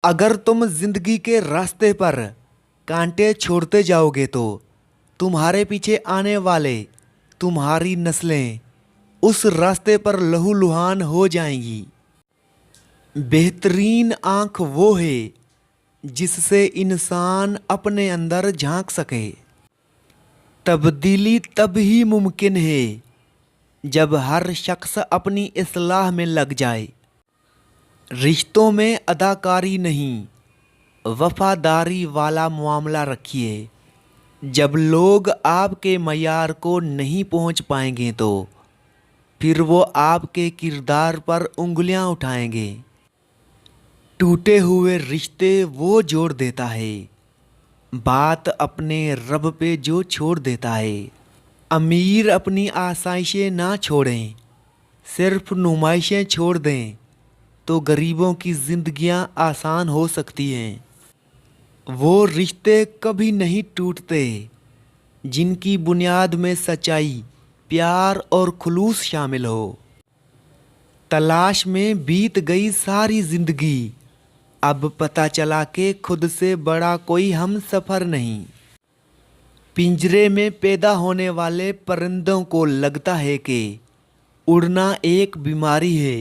अगर तुम जिंदगी के रास्ते पर कांटे छोड़ते जाओगे तो तुम्हारे पीछे आने वाले तुम्हारी नस्लें उस रास्ते पर लहूलुहान हो जाएंगी। बेहतरीन आंख वो है जिससे इंसान अपने अंदर झांक सके। तब्दीली तब ही मुमकिन है जब हर शख्स अपनी इस्लाह में लग जाए। रिश्तों में अदाकारी नहीं, वफादारी वाला मामला रखिए। जब लोग आपके मयार को नहीं पहुंच पाएंगे तो फिर वो आपके किरदार पर उंगलियां उठाएंगे। टूटे हुए रिश्ते वो जोड़ देता है, बात अपने रब पे जो छोड़ देता है। अमीर अपनी आसाइशें ना छोड़ें, सिर्फ नुमाइशें छोड़ दें तो गरीबों की जिंदगियां आसान हो सकती हैं। वो रिश्ते कभी नहीं टूटते जिनकी बुनियाद में सच्चाई, प्यार और खुलूस शामिल हो। तलाश में बीत गई सारी जिंदगी, अब पता चला कि खुद से बड़ा कोई हम सफ़र नहीं। पिंजरे में पैदा होने वाले परिंदों को लगता है कि उड़ना एक बीमारी है।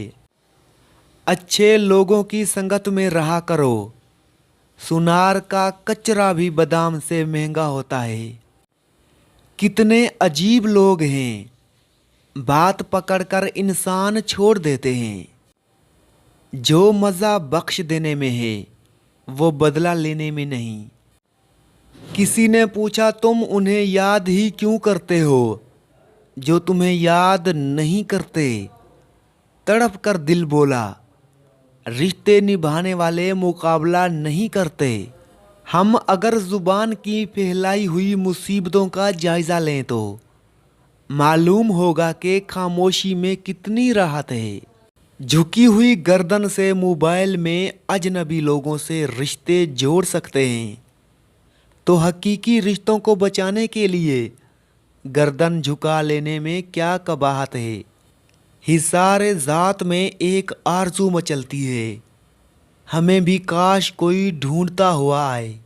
अच्छे लोगों की संगत में रहा करो, सुनार का कचरा भी बादाम से महंगा होता है। कितने अजीब लोग हैं, बात पकड़कर इंसान छोड़ देते हैं। जो मज़ा बख्श देने में है वो बदला लेने में नहीं। किसी ने पूछा तुम उन्हें याद ही क्यों करते हो जो तुम्हें याद नहीं करते। तड़प कर दिल बोला, रिश्ते निभाने वाले मुकाबला नहीं करते। हम अगर ज़ुबान की फैलाई हुई मुसीबतों का जायज़ा लें तो मालूम होगा कि खामोशी में कितनी राहत है। झुकी हुई गर्दन से मोबाइल में अजनबी लोगों से रिश्ते जोड़ सकते हैं तो हकीकी रिश्तों को बचाने के लिए गर्दन झुका लेने में क्या कबाहत है। हिसारे ज़ात में एक आरज़ू मचलती है, हमें भी काश कोई ढूंढता हुआ आए।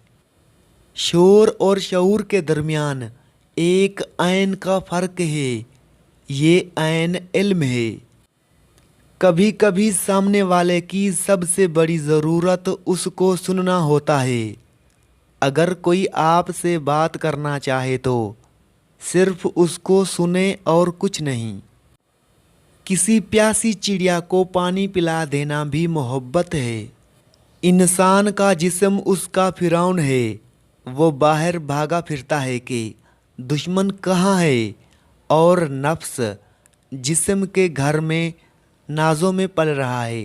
शोर और शऊर के दरमियान एक ऐन का फ़र्क है, ये ऐन इल्म है। कभी कभी सामने वाले की सबसे बड़ी ज़रूरत उसको सुनना होता है। अगर कोई आपसे बात करना चाहे तो सिर्फ उसको सुने और कुछ नहीं। किसी प्यासी चिड़िया को पानी पिला देना भी मोहब्बत है। इंसान का जिस्म उसका फिरौन है, वो बाहर भागा फिरता है कि दुश्मन कहाँ है, और नफ्स जिस्म के घर में नाज़ों में पल रहा है।